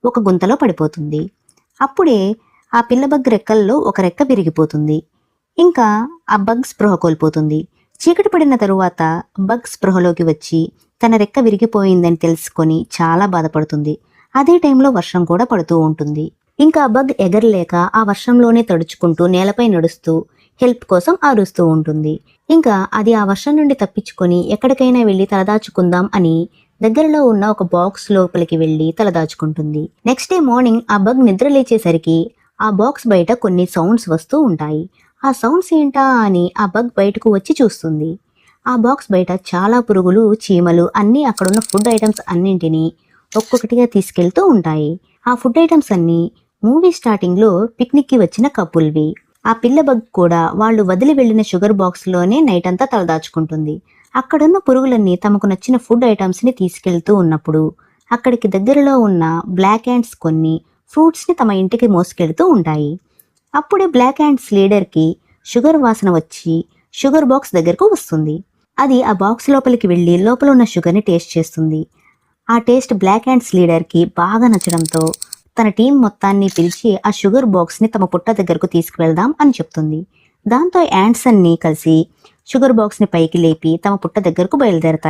ఒక గుంతలో పడిపోతుంది. అప్పుడే ఆ పిల్ల బగ్ రెక్కల్లో ఒక రెక్క విరిగిపోతుంది. ఇంకా ఆ బగ్ స్పృహ కోల్పోతుంది. చీకటి పడిన తరువాత బగ్ స్పృహలోకి వచ్చి తన రెక్క విరిగిపోయిందని తెలుసుకొని చాలా బాధపడుతుంది. అదే టైంలో వర్షం కూడా పడుతూ ఉంటుంది. ఇంకా ఆ బగ్ ఎగరలేక ఆ వర్షంలోనే తడుచుకుంటూ నేలపై నడుస్తూ హెల్ప్ కోసం అరుస్తూ ఉంటుంది. ఇంకా అది ఆ వర్షం నుండి తప్పించుకొని ఎక్కడికైనా వెళ్ళి తలదాచుకుందాం అని దగ్గరలో ఉన్న ఒక బాక్స్ లోపలికి వెళ్ళి తలదాచుకుంటుంది. నెక్స్ట్ డే మార్నింగ్ ఆ బగ్ నిద్ర లేచేసరికి ఆ బాక్స్ బయట కొన్ని సౌండ్స్ వస్తూ ఉంటాయి. ఆ సౌండ్స్ ఏంటా అని ఆ బగ్ బయటకు వచ్చి చూస్తుంది. ఆ బాక్స్ బయట చాలా పురుగులు, చీమలు అన్నీ అక్కడున్న ఫుడ్ ఐటమ్స్ అన్నింటినీ ఒక్కొక్కటిగా తీసుకెళ్తూ ఉంటాయి. ఆ ఫుడ్ ఐటమ్స్ అన్నీ మూవీ స్టార్టింగ్లో పిక్నిక్కి వచ్చిన కపుల్వి. ఆ పిల్ల బగ్ కూడా వాళ్ళు వదిలి వెళ్లిన షుగర్ బాక్స్లోనే నైట్ అంతా తలదాచుకుంటుంది. అక్కడున్న పురుగులన్నీ తమకు నచ్చిన ఫుడ్ ఐటమ్స్ని తీసుకెళ్తూ ఉన్నప్పుడు అక్కడికి దగ్గరలో ఉన్న బ్లాక్ యాంట్స్ కొన్ని ఫ్రూట్స్ని తమ ఇంటికి మోసుకెళ్తూ ఉంటాయి. అప్పుడే బ్లాక్ యాంట్స్ లీడర్కి షుగర్ వాసన వచ్చి షుగర్ బాక్స్ దగ్గరకు వస్తుంది. అది ఆ బాక్స్ లోపలికి వెళ్ళి లోపల ఉన్న షుగర్ని టేస్ట్ చేస్తుంది. ఆ టేస్ట్ బ్లాక్ యాంట్స్ లీడర్కి బాగా నచ్చడంతో తన టీం మొత్తాన్ని పిలిచి ఆ షుగర్ బాక్స్ని తమ పుట్ట దగ్గరకు తీసుకువెళ్దాం అని చెప్తుంది. దాంతో యాంట్స్ అన్నీ కలిసి షుగర్ బాక్స్ని పైకి లేపి తమ పుట్ట దగ్గరకు బయలుదేరతాయి.